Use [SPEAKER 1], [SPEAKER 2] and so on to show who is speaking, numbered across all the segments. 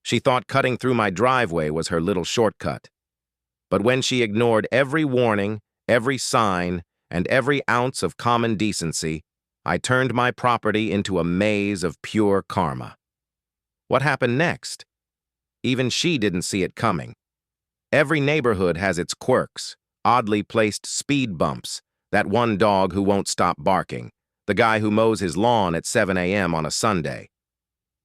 [SPEAKER 1] She thought cutting through my driveway was her little shortcut. But when she ignored every warning, every sign, and every ounce of common decency, I turned my property into a maze of pure karma. What happened next? Even she didn't see it coming. Every neighborhood has its quirks, oddly placed speed bumps, that one dog who won't stop barking, the guy who mows his lawn at 7 a.m. on a Sunday.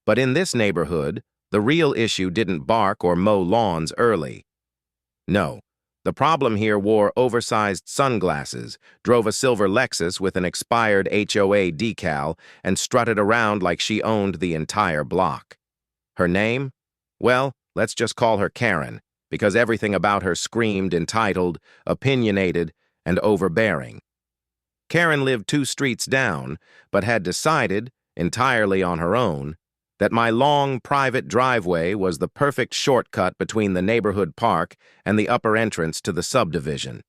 [SPEAKER 1] But in this neighborhood, the real issue didn't bark or mow lawns early. No, the problem here wore oversized sunglasses, drove a silver Lexus with an expired HOA decal, and strutted around like she owned the entire block. Her name? Well, let's just call her Karen, because everything about her screamed entitled, opinionated, and overbearing. Karen lived 2 streets down, but had decided, entirely on her own, that my long, private driveway was the perfect shortcut between the neighborhood park and the upper entrance to the subdivision.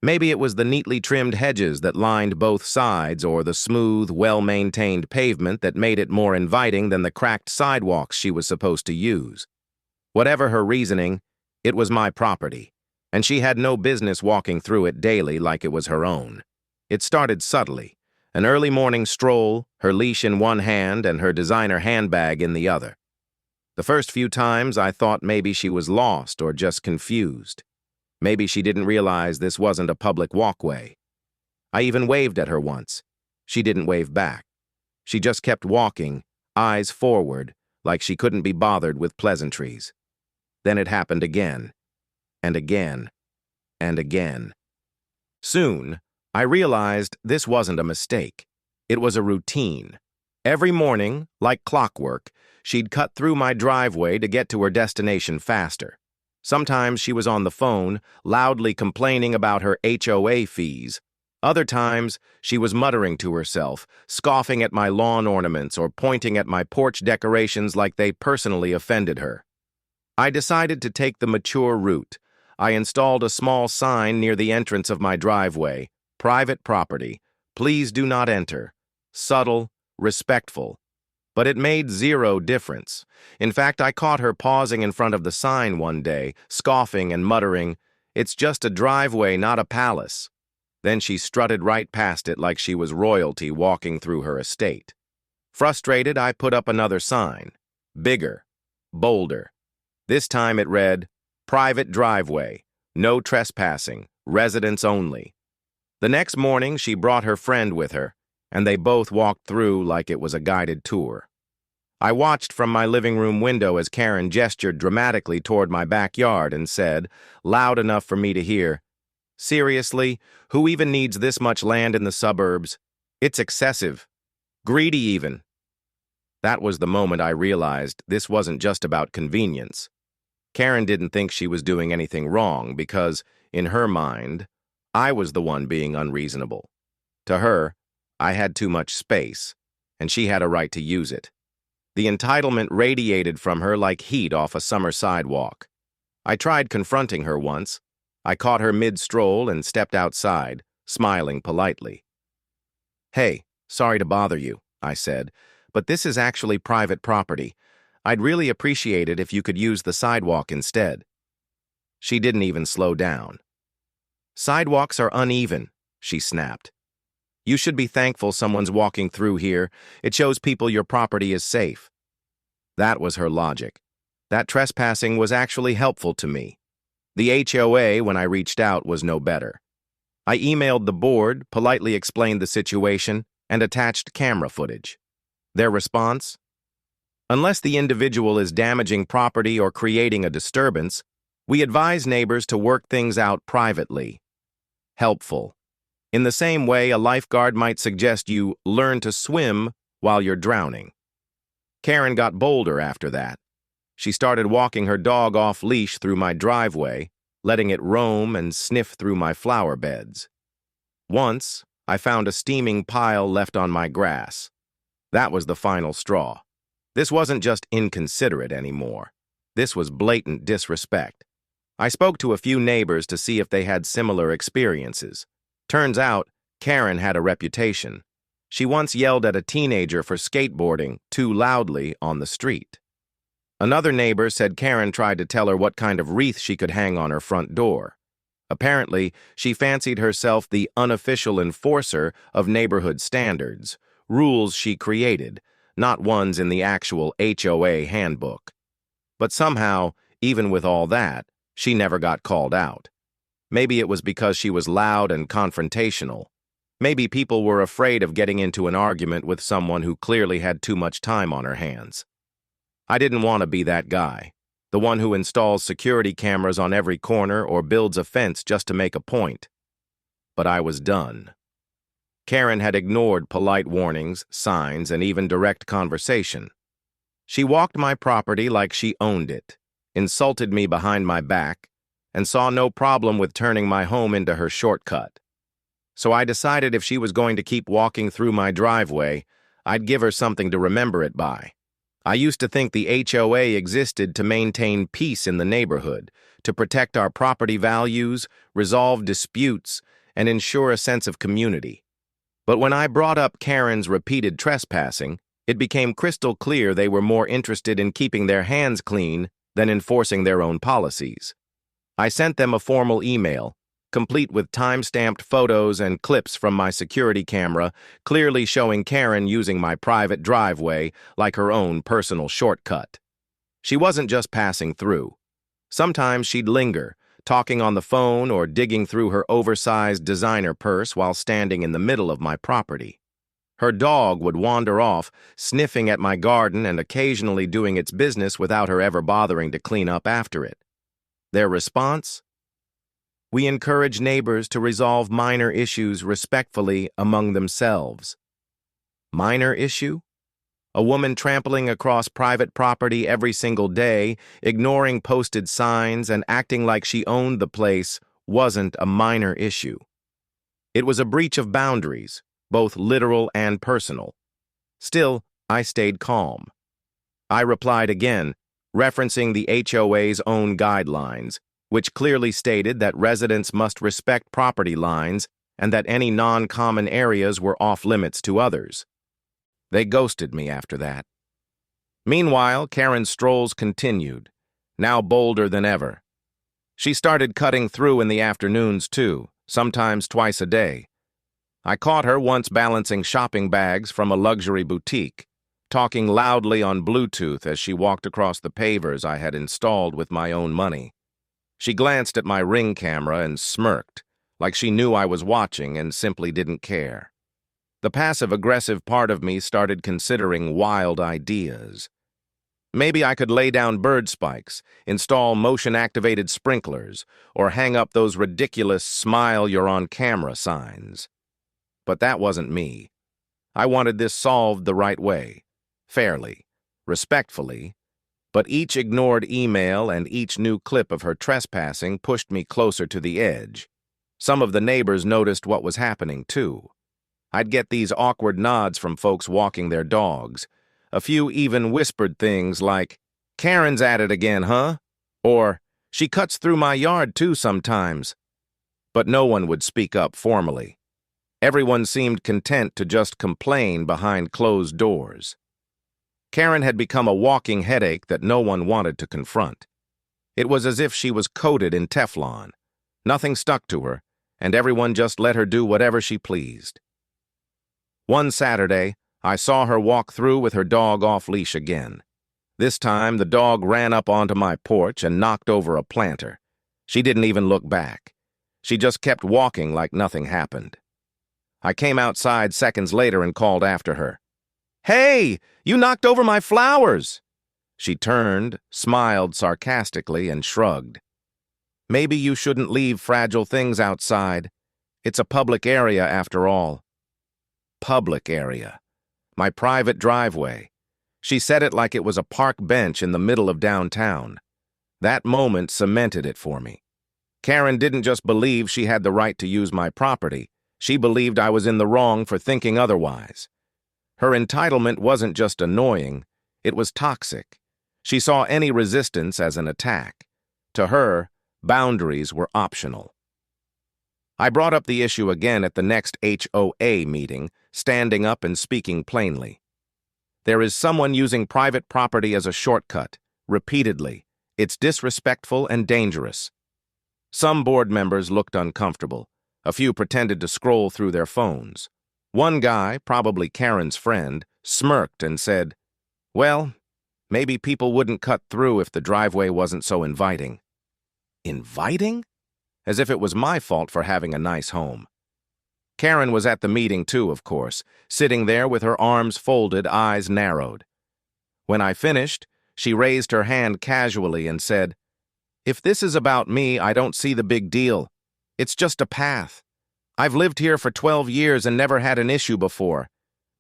[SPEAKER 1] Maybe it was the neatly trimmed hedges that lined both sides or the smooth, well-maintained pavement that made it more inviting than the cracked sidewalks she was supposed to use. Whatever her reasoning, it was my property, and she had no business walking through it daily like it was her own. It started subtly. An early morning stroll, her leash in one hand and her designer handbag in the other. The first few times I thought maybe she was lost or just confused. Maybe she didn't realize this wasn't a public walkway. I even waved at her once. She didn't wave back. She just kept walking, eyes forward, like she couldn't be bothered with pleasantries. Then it happened again, and again, and again. Soon, I realized this wasn't a mistake. It was a routine. Every morning, like clockwork, she'd cut through my driveway to get to her destination faster. Sometimes she was on the phone, loudly complaining about her HOA fees. Other times, she was muttering to herself, scoffing at my lawn ornaments or pointing at my porch decorations like they personally offended her. I decided to take the mature route. I installed a small sign near the entrance of my driveway. Private property. Please do not enter. Subtle, respectful. But it made zero difference. In fact, I caught her pausing in front of the sign one day, scoffing and muttering, "It's just a driveway, not a palace." Then she strutted right past it like she was royalty walking through her estate. Frustrated, I put up another sign. Bigger. Bolder. This time it read, "Private driveway. No trespassing. Residents only." The next morning, she brought her friend with her, and they both walked through like it was a guided tour. I watched from my living room window as Karen gestured dramatically toward my backyard and said, loud enough for me to hear, "Seriously, who even needs this much land in the suburbs? It's excessive. Greedy even." That was the moment I realized this wasn't just about convenience. Karen didn't think she was doing anything wrong because, in her mind, I was the one being unreasonable. To her, I had too much space, and she had a right to use it. The entitlement radiated from her like heat off a summer sidewalk. I tried confronting her once. I caught her mid-stroll and stepped outside, smiling politely. "Hey, sorry to bother you," I said, "but this is actually private property. I'd really appreciate it if you could use the sidewalk instead." She didn't even slow down. "Sidewalks are uneven," she snapped. "You should be thankful someone's walking through here. It shows people your property is safe." That was her logic. That trespassing was actually helpful to me. The HOA, when I reached out, was no better. I emailed the board, politely explained the situation, and attached camera footage. Their response? "Unless the individual is damaging property or creating a disturbance, we advise neighbors to work things out privately." Helpful. In the same way, a lifeguard might suggest you learn to swim while you're drowning. Karen got bolder after that. She started walking her dog off-leash through my driveway, letting it roam and sniff through my flower beds. Once, I found a steaming pile left on my grass. That was the final straw. This wasn't just inconsiderate anymore. This was blatant disrespect. I spoke to a few neighbors to see if they had similar experiences. Turns out, Karen had a reputation. She once yelled at a teenager for skateboarding too loudly on the street. Another neighbor said Karen tried to tell her what kind of wreath she could hang on her front door. Apparently, she fancied herself the unofficial enforcer of neighborhood standards, rules she created, not ones in the actual HOA handbook. But somehow, even with all that, she never got called out. Maybe it was because she was loud and confrontational. Maybe people were afraid of getting into an argument with someone who clearly had too much time on her hands. I didn't want to be that guy, the one who installs security cameras on every corner or builds a fence just to make a point. But I was done. Karen had ignored polite warnings, signs, and even direct conversation. She walked my property like she owned it, insulted me behind my back, and saw no problem with turning my home into her shortcut. So I decided if she was going to keep walking through my driveway, I'd give her something to remember it by. I used to think the HOA existed to maintain peace in the neighborhood, to protect our property values, resolve disputes, and ensure a sense of community. But when I brought up Karen's repeated trespassing, it became crystal clear they were more interested in keeping their hands clean than enforcing their own policies. I sent them a formal email, complete with time-stamped photos and clips from my security camera, clearly showing Karen using my private driveway like her own personal shortcut. She wasn't just passing through. Sometimes she'd linger, talking on the phone or digging through her oversized designer purse while standing in the middle of my property. Her dog would wander off, sniffing at my garden and occasionally doing its business without her ever bothering to clean up after it. Their response? We encourage neighbors to resolve minor issues respectfully among themselves. Minor issue? A woman trampling across private property every single day, ignoring posted signs and acting like she owned the place, wasn't a minor issue. It was a breach of boundaries, both literal and personal. Still, I stayed calm. I replied again, referencing the HOA's own guidelines, which clearly stated that residents must respect property lines and that any non-common areas were off-limits to others. They ghosted me after that. Meanwhile, Karen's strolls continued, now bolder than ever. She started cutting through in the afternoons, too, sometimes twice a day. I caught her once balancing shopping bags from a luxury boutique, talking loudly on Bluetooth as she walked across the pavers I had installed with my own money. She glanced at my Ring camera and smirked, like she knew I was watching and simply didn't care. The passive-aggressive part of me started considering wild ideas. Maybe I could lay down bird spikes, install motion-activated sprinklers, or hang up those ridiculous "smile you're on camera" signs. But that wasn't me. I wanted this solved the right way, fairly, respectfully, but each ignored email and each new clip of her trespassing pushed me closer to the edge. Some of the neighbors noticed what was happening, too. I'd get these awkward nods from folks walking their dogs. A few even whispered things like, "Karen's at it again, huh?" Or, "She cuts through my yard, too, sometimes." But no one would speak up formally. Everyone seemed content to just complain behind closed doors. Karen had become a walking headache that no one wanted to confront. It was as if she was coated in Teflon. Nothing stuck to her, and everyone just let her do whatever she pleased. One Saturday, I saw her walk through with her dog off-leash again. This time, the dog ran up onto my porch and knocked over a planter. She didn't even look back. She just kept walking like nothing happened. I came outside seconds later and called after her. "Hey, you knocked over my flowers!" She turned, smiled sarcastically, and shrugged. "Maybe you shouldn't leave fragile things outside. It's a public area after all." Public area. My private driveway. She said it like it was a park bench in the middle of downtown. That moment cemented it for me. Karen didn't just believe she had the right to use my property. She believed I was in the wrong for thinking otherwise. Her entitlement wasn't just annoying, it was toxic. She saw any resistance as an attack. To her, boundaries were optional. I brought up the issue again at the next HOA meeting, standing up and speaking plainly. There is someone using private property as a shortcut, repeatedly. It's disrespectful and dangerous. Some board members looked uncomfortable. A few pretended to scroll through their phones. One guy, probably Karen's friend, smirked and said, "Well, maybe people wouldn't cut through if the driveway wasn't so inviting." Inviting? As if it was my fault for having a nice home. Karen was at the meeting too, of course, sitting there with her arms folded, eyes narrowed. When I finished, she raised her hand casually and said, "If this is about me, I don't see the big deal. It's just a path. I've lived here for 12 years and never had an issue before.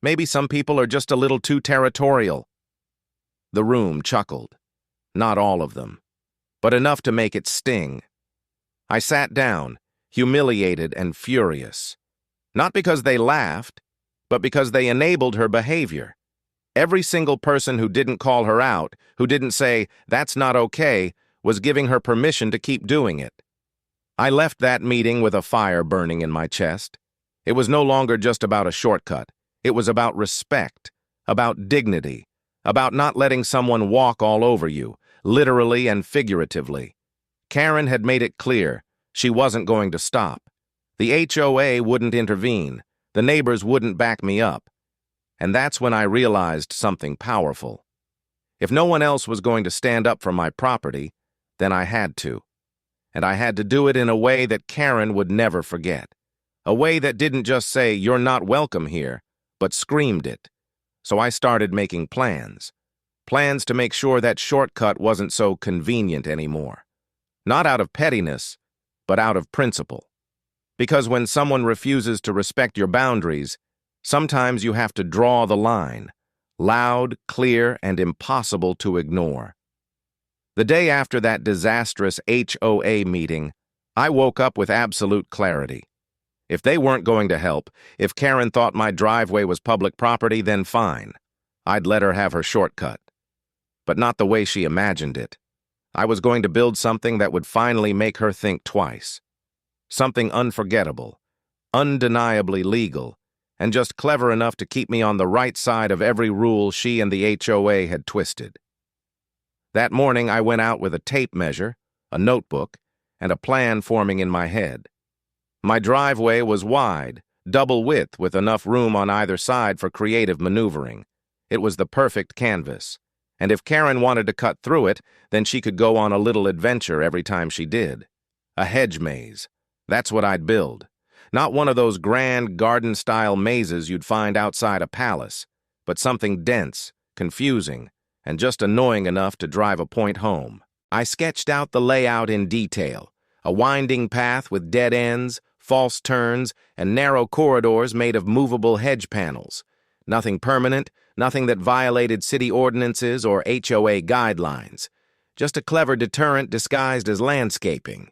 [SPEAKER 1] Maybe some people are just a little too territorial." The room chuckled. Not all of them, but enough to make it sting. I sat down, humiliated and furious. Not because they laughed, but because they enabled her behavior. Every single person who didn't call her out, who didn't say, "That's not okay," was giving her permission to keep doing it. I left that meeting with a fire burning in my chest. It was no longer just about a shortcut. It was about respect, about dignity, about not letting someone walk all over you, literally and figuratively. Karen had made it clear she wasn't going to stop. The HOA wouldn't intervene. The neighbors wouldn't back me up. And that's when I realized something powerful. If no one else was going to stand up for my property, then I had to. And I had to do it in a way that Karen would never forget. A way that didn't just say, "You're not welcome here," but screamed it. So I started making plans. Plans to make sure that shortcut wasn't so convenient anymore. Not out of pettiness, but out of principle. Because when someone refuses to respect your boundaries, sometimes you have to draw the line. Loud, clear, and impossible to ignore. The day after that disastrous HOA meeting, I woke up with absolute clarity. If they weren't going to help, if Karen thought my driveway was public property, then fine. I'd let her have her shortcut. But not the way she imagined it. I was going to build something that would finally make her think twice. Something unforgettable, undeniably legal, and just clever enough to keep me on the right side of every rule she and the HOA had twisted. That morning I went out with a tape measure, a notebook, and a plan forming in my head. My driveway was wide, double width with enough room on either side for creative maneuvering. It was the perfect canvas. And if Karen wanted to cut through it, then she could go on a little adventure every time she did. A hedge maze. That's what I'd build. Not one of those grand garden-style mazes you'd find outside a palace, but something dense, confusing, and just annoying enough to drive a point home. I sketched out the layout in detail. A winding path with dead ends, false turns, and narrow corridors made of movable hedge panels. Nothing permanent, nothing that violated city ordinances or HOA guidelines. Just a clever deterrent disguised as landscaping.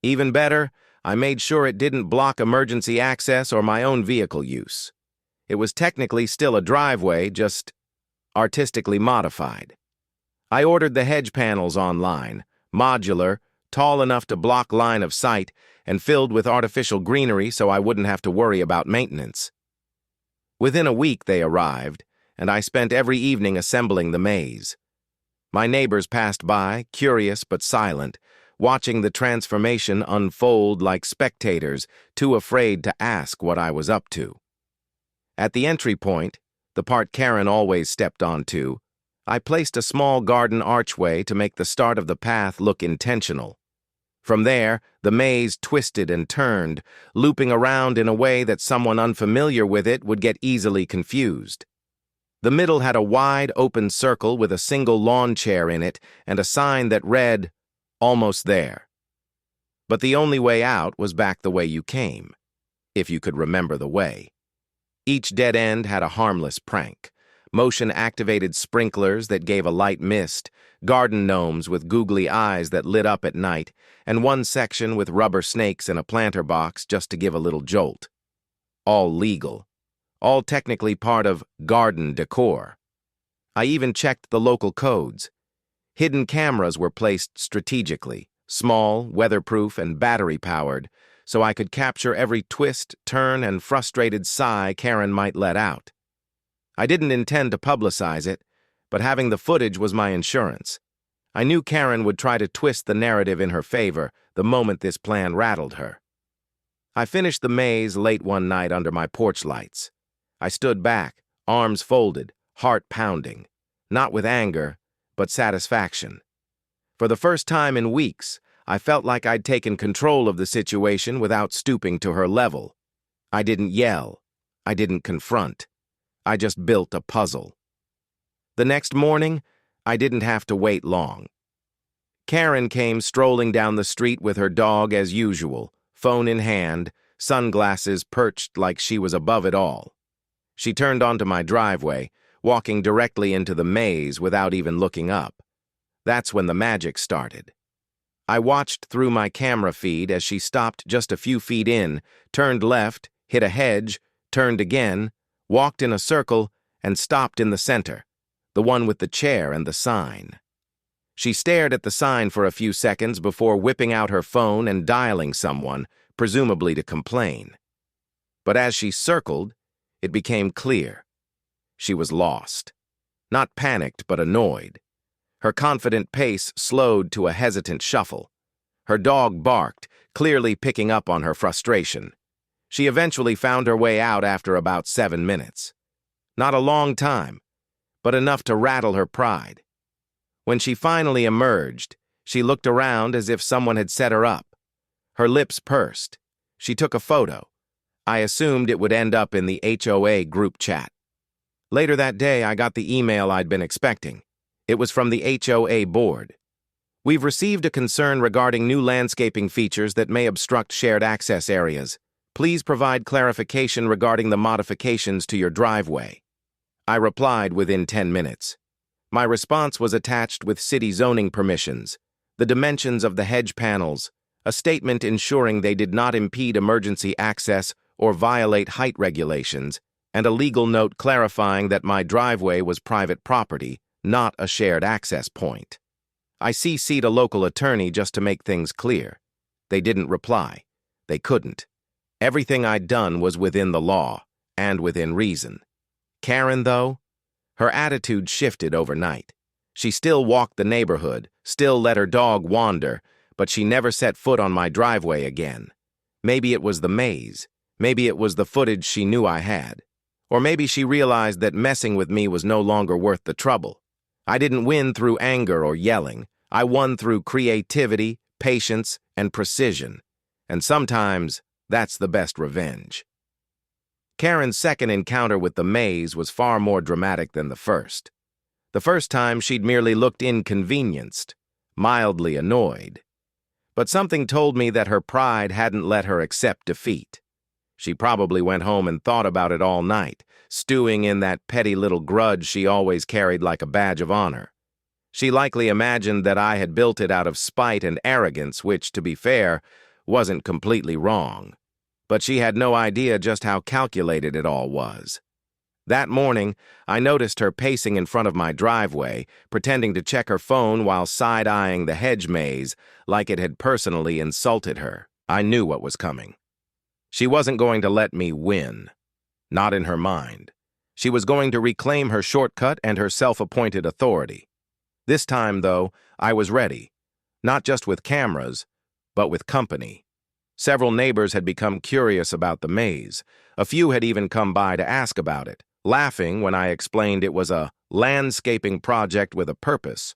[SPEAKER 1] Even better, I made sure it didn't block emergency access or my own vehicle use. It was technically still a driveway, just artistically modified. I ordered the hedge panels online, modular, tall enough to block line of sight, and filled with artificial greenery so I wouldn't have to worry about maintenance. Within a week they arrived, and I spent every evening assembling the maze. My neighbors passed by, curious but silent, watching the transformation unfold like spectators, too afraid to ask what I was up to. At the entry point, the part Karen always stepped onto, I placed a small garden archway to make the start of the path look intentional. From there, the maze twisted and turned, looping around in a way that someone unfamiliar with it would get easily confused. The middle had a wide, open circle with a single lawn chair in it and a sign that read, "Almost there." But the only way out was back the way you came, if you could remember the way. Each dead end had a harmless prank. Motion-activated sprinklers that gave a light mist, garden gnomes with googly eyes that lit up at night, and one section with rubber snakes in a planter box just to give a little jolt. All legal. All technically part of garden decor. I even checked the local codes. Hidden cameras were placed strategically, small, weatherproof, and battery-powered, so I could capture every twist, turn, and frustrated sigh Karen might let out. I didn't intend to publicize it, but having the footage was my insurance. I knew Karen would try to twist the narrative in her favor the moment this plan rattled her. I finished the maze late one night under my porch lights. I stood back, arms folded, heart pounding, not with anger, but satisfaction. For the first time in weeks, I felt like I'd taken control of the situation without stooping to her level. I didn't yell. I didn't confront. I just built a puzzle. The next morning, I didn't have to wait long. Karen came strolling down the street with her dog as usual, phone in hand, sunglasses perched like she was above it all. She turned onto my driveway, walking directly into the maze without even looking up. That's when the magic started. I watched through my camera feed as she stopped just a few feet in, turned left, hit a hedge, turned again, walked in a circle, and stopped in the center, the one with the chair and the sign. She stared at the sign for a few seconds before whipping out her phone and dialing someone, presumably to complain. But as she circled, it became clear. She was lost. Not panicked, but annoyed. Her confident pace slowed to a hesitant shuffle. Her dog barked, clearly picking up on her frustration. She eventually found her way out after about 7 minutes. Not a long time, but enough to rattle her pride. When she finally emerged, she looked around as if someone had set her up. Her lips pursed. She took a photo. I assumed it would end up in the HOA group chat. Later that day, I got the email I'd been expecting. It was from the HOA board. We've received a concern regarding new landscaping features that may obstruct shared access areas. Please provide clarification regarding the modifications to your driveway. I replied within 10 minutes. My response was attached with city zoning permissions, the dimensions of the hedge panels, a statement ensuring they did not impede emergency access or violate height regulations, and a legal note clarifying that my driveway was private property, not a shared access point. I CC'd a local attorney just to make things clear. They didn't reply. They couldn't. Everything I'd done was within the law, and within reason. Karen, though? Her attitude shifted overnight. She still walked the neighborhood, still let her dog wander, but she never set foot on my driveway again. Maybe it was the maze. Maybe it was the footage she knew I had. Or maybe she realized that messing with me was no longer worth the trouble. I didn't win through anger or yelling. I won through creativity, patience, and precision. And sometimes, that's the best revenge. Karen's second encounter with the maze was far more dramatic than the first. The first time, she'd merely looked inconvenienced, mildly annoyed. But something told me that her pride hadn't let her accept defeat. She probably went home and thought about it all night, stewing in that petty little grudge she always carried like a badge of honor. She likely imagined that I had built it out of spite and arrogance, which, to be fair, wasn't completely wrong. But she had no idea just how calculated it all was. That morning, I noticed her pacing in front of my driveway, pretending to check her phone while side-eyeing the hedge maze like it had personally insulted her. I knew what was coming. She wasn't going to let me win. Not in her mind. She was going to reclaim her shortcut and her self-appointed authority. This time, though, I was ready. Not just with cameras, but with company. Several neighbors had become curious about the maze. A few had even come by to ask about it, laughing when I explained it was a landscaping project with a purpose.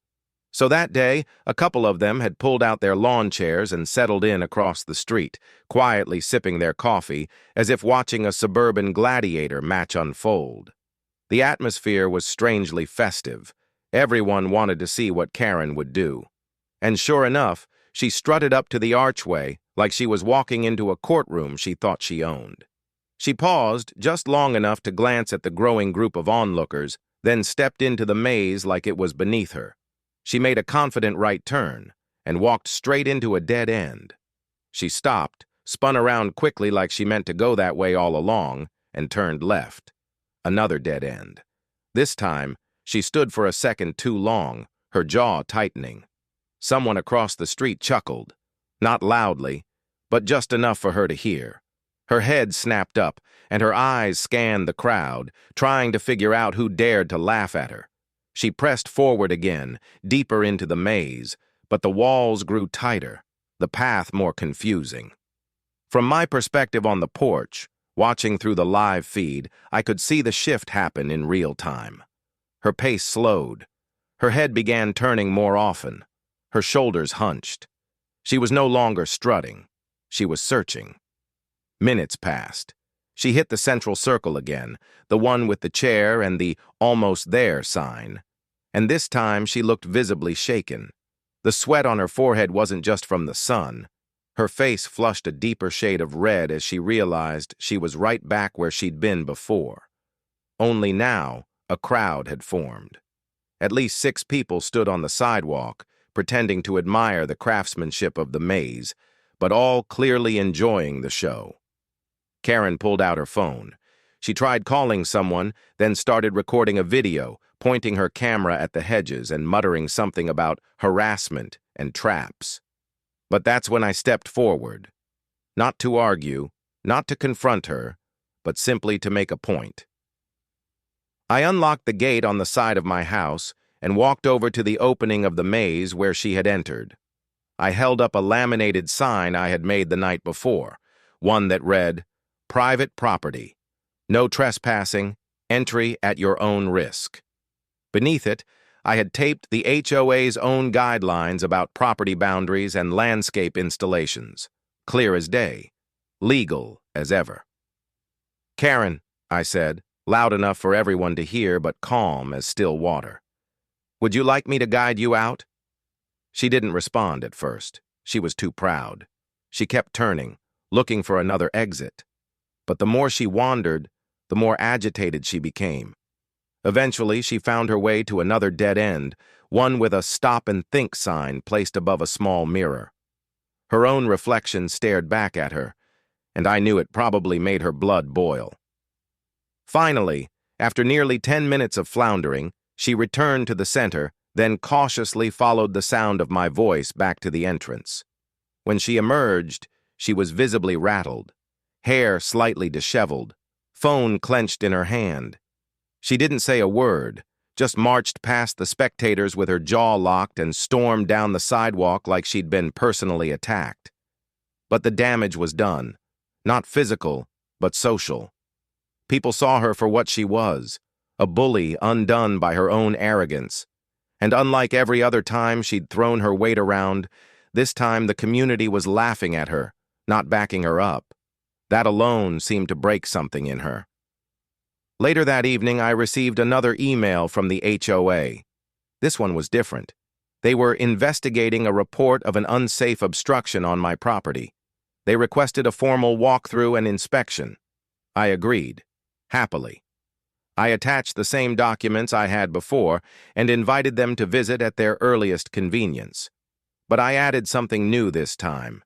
[SPEAKER 1] So that day, a couple of them had pulled out their lawn chairs and settled in across the street, quietly sipping their coffee, as if watching a suburban gladiator match unfold. The atmosphere was strangely festive. Everyone wanted to see what Karen would do. And sure enough, she strutted up to the archway like she was walking into a courtroom she thought she owned. She paused just long enough to glance at the growing group of onlookers, then stepped into the maze like it was beneath her. She made a confident right turn and walked straight into a dead end. She stopped, spun around quickly like she meant to go that way all along, and turned left. Another dead end. This time, she stood for a second too long, her jaw tightening. Someone across the street chuckled. Not loudly, but just enough for her to hear. Her head snapped up, and her eyes scanned the crowd, trying to figure out who dared to laugh at her. She pressed forward again, deeper into the maze, but the walls grew tighter, the path more confusing. From my perspective on the porch, watching through the live feed, I could see the shift happen in real time. Her pace slowed. Her head began turning more often. Her shoulders hunched. She was no longer strutting. She was searching. Minutes passed. She hit the central circle again, the one with the chair and the "almost there" sign. And this time she looked visibly shaken. The sweat on her forehead wasn't just from the sun. Her face flushed a deeper shade of red as she realized she was right back where she'd been before. Only now, a crowd had formed. At least 6 people stood on the sidewalk, pretending to admire the craftsmanship of the maze, but all clearly enjoying the show. Karen pulled out her phone. She tried calling someone, then started recording a video, pointing her camera at the hedges and muttering something about harassment and traps. But that's when I stepped forward. Not to argue, not to confront her, but simply to make a point. I unlocked the gate on the side of my house and walked over to the opening of the maze where she had entered. I held up a laminated sign I had made the night before, one that read, "Private property. No trespassing. Entry at your own risk." Beneath it, I had taped the HOA's own guidelines about property boundaries and landscape installations. Clear as day. Legal as ever. "Karen," I said, loud enough for everyone to hear but calm as still water. "Would you like me to guide you out?" She didn't respond at first. She was too proud. She kept turning, looking for another exit. But the more she wandered, the more agitated she became. Eventually, she found her way to another dead end, one with a "Stop and Think" sign placed above a small mirror. Her own reflection stared back at her, and I knew it probably made her blood boil. Finally, after nearly 10 minutes of floundering, she returned to the center, then cautiously followed the sound of my voice back to the entrance. When she emerged, she was visibly rattled, hair slightly disheveled, phone clenched in her hand. She didn't say a word, just marched past the spectators with her jaw locked and stormed down the sidewalk like she'd been personally attacked. But the damage was done, not physical, but social. People saw her for what she was, a bully undone by her own arrogance. And unlike every other time she'd thrown her weight around, this time the community was laughing at her, not backing her up. That alone seemed to break something in her. Later that evening, I received another email from the HOA. This one was different. They were investigating a report of an unsafe obstruction on my property. They requested a formal walkthrough and inspection. I agreed. Happily. I attached the same documents I had before and invited them to visit at their earliest convenience. But I added something new this time.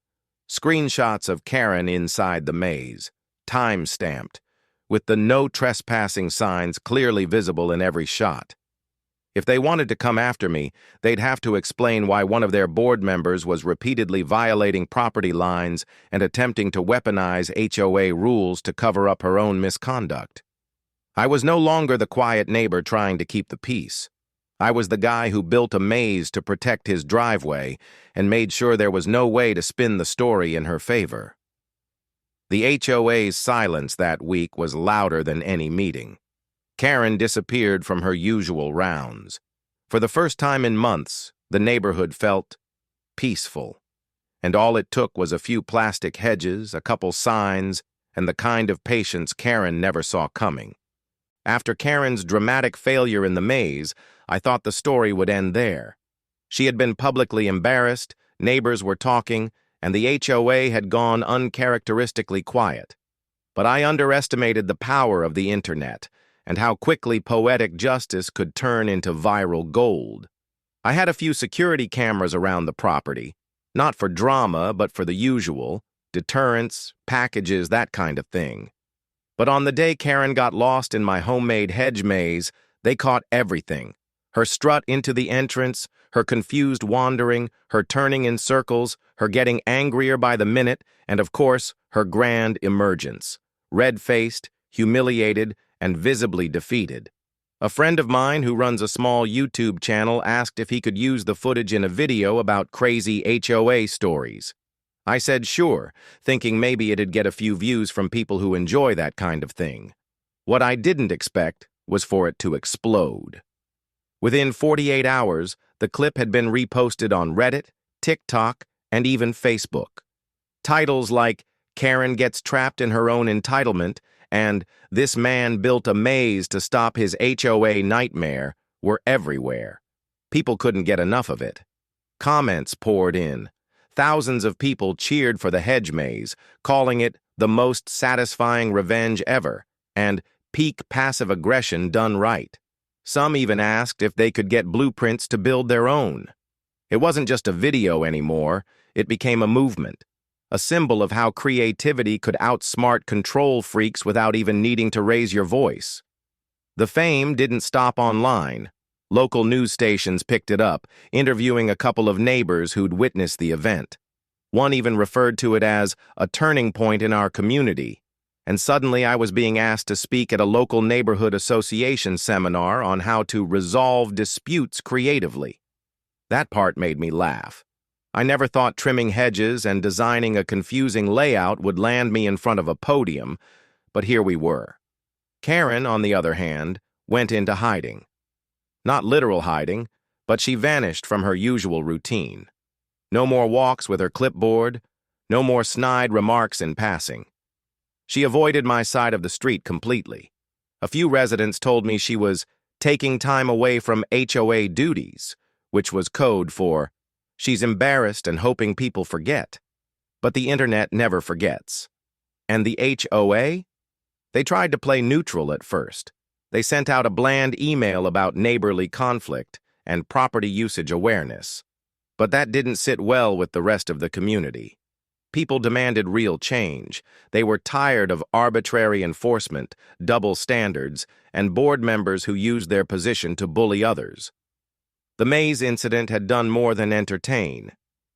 [SPEAKER 1] Screenshots of Karen inside the maze, time-stamped, with the "no trespassing" signs clearly visible in every shot. If they wanted to come after me, they'd have to explain why one of their board members was repeatedly violating property lines and attempting to weaponize HOA rules to cover up her own misconduct. I was no longer the quiet neighbor trying to keep the peace. I was the guy who built a maze to protect his driveway and made sure there was no way to spin the story in her favor. The HOA's silence that week was louder than any meeting. Karen disappeared from her usual rounds. For the first time in months, the neighborhood felt peaceful. And all it took was a few plastic hedges, a couple signs, and the kind of patience Karen never saw coming. After Karen's dramatic failure in the maze, I thought the story would end there. She had been publicly embarrassed, neighbors were talking, and the HOA had gone uncharacteristically quiet. But I underestimated the power of the internet and how quickly poetic justice could turn into viral gold. I had a few security cameras around the property, not for drama, but for the usual, deterrence, packages, that kind of thing. But on the day Karen got lost in my homemade hedge maze, they caught everything. Her strut into the entrance, her confused wandering, her turning in circles, her getting angrier by the minute, and of course, her grand emergence. Red-faced, humiliated, and visibly defeated. A friend of mine who runs a small YouTube channel asked if he could use the footage in a video about crazy HOA stories. I said sure, thinking maybe it'd get a few views from people who enjoy that kind of thing. What I didn't expect was for it to explode. Within 48 hours, the clip had been reposted on Reddit, TikTok, and even Facebook. Titles like "Karen Gets Trapped in Her Own Entitlement" and "This Man Built a Maze to Stop His HOA Nightmare" were everywhere. People couldn't get enough of it. Comments poured in. Thousands of people cheered for the hedge maze, calling it the most satisfying revenge ever and peak passive aggression done right. Some even asked if they could get blueprints to build their own. It wasn't just a video anymore, it became a movement, a symbol of how creativity could outsmart control freaks without even needing to raise your voice. The fame didn't stop online. Local news stations picked it up, interviewing a couple of neighbors who'd witnessed the event. One even referred to it as a turning point in our community. And suddenly I was being asked to speak at a local neighborhood association seminar on how to resolve disputes creatively. That part made me laugh. I never thought trimming hedges and designing a confusing layout would land me in front of a podium, but here we were. Karen, on the other hand, went into hiding. Not literal hiding, but she vanished from her usual routine. No more walks with her clipboard, no more snide remarks in passing. She avoided my side of the street completely. A few residents told me she was taking time away from HOA duties, which was code for she's embarrassed and hoping people forget. But the internet never forgets. And the HOA? They tried to play neutral at first. They sent out a bland email about neighborly conflict and property usage awareness. But that didn't sit well with the rest of the community. People demanded real change. They were tired of arbitrary enforcement, double standards, and board members who used their position to bully others. The maze incident had done more than entertain.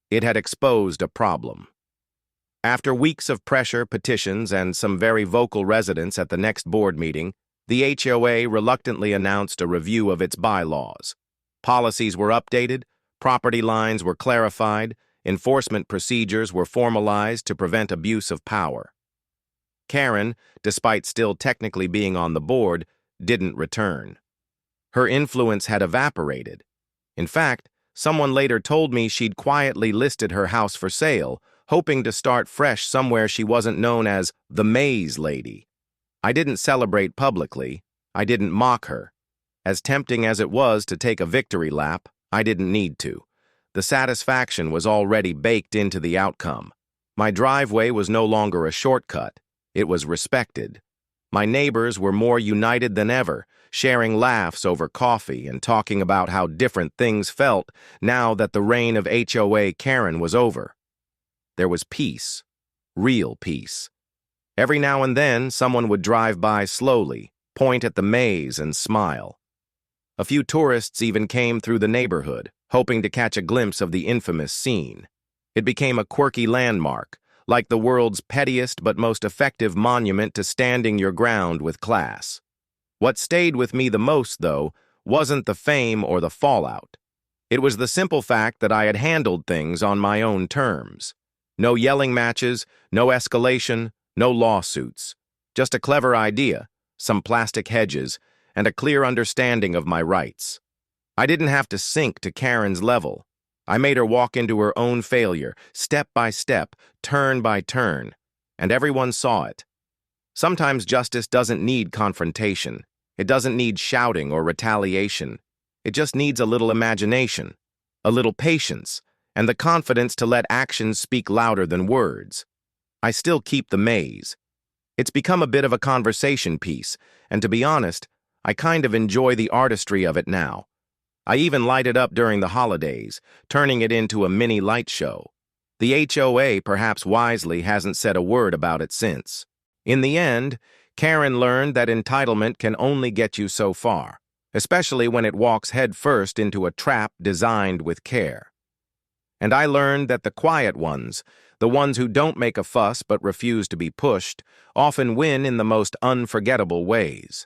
[SPEAKER 1] It had exposed a problem. After weeks of pressure, petitions, and some very vocal residents at the next board meeting, the HOA reluctantly announced a review of its bylaws. Policies were updated, property lines were clarified, enforcement procedures were formalized to prevent abuse of power. Karen, despite still technically being on the board, didn't return. Her influence had evaporated. In fact, someone later told me she'd quietly listed her house for sale, hoping to start fresh somewhere she wasn't known as the Maze Lady. I didn't celebrate publicly. I didn't mock her. As tempting as it was to take a victory lap, I didn't need to. The satisfaction was already baked into the outcome. My driveway was no longer a shortcut. It was respected. My neighbors were more united than ever, sharing laughs over coffee and talking about how different things felt now that the reign of HOA Karen was over. There was peace, real peace. Every now and then, someone would drive by slowly, point at the maze, and smile. A few tourists even came through the neighborhood, hoping to catch a glimpse of the infamous scene. It became a quirky landmark, like the world's pettiest but most effective monument to standing your ground with class. What stayed with me the most, though, wasn't the fame or the fallout. It was the simple fact that I had handled things on my own terms. No yelling matches, no escalation, no lawsuits. Just a clever idea, some plastic hedges, and a clear understanding of my rights. I didn't have to sink to Karen's level. I made her walk into her own failure, step by step, turn by turn, and everyone saw it. Sometimes justice doesn't need confrontation. It doesn't need shouting or retaliation. It just needs a little imagination, a little patience, and the confidence to let actions speak louder than words. I still keep the maze. It's become a bit of a conversation piece, and to be honest, I kind of enjoy the artistry of it now. I even light it up during the holidays, turning it into a mini light show. The HOA, perhaps wisely, hasn't said a word about it since. In the end, Karen learned that entitlement can only get you so far, especially when it walks headfirst into a trap designed with care. And I learned that the quiet ones, the ones who don't make a fuss but refuse to be pushed, often win in the most unforgettable ways.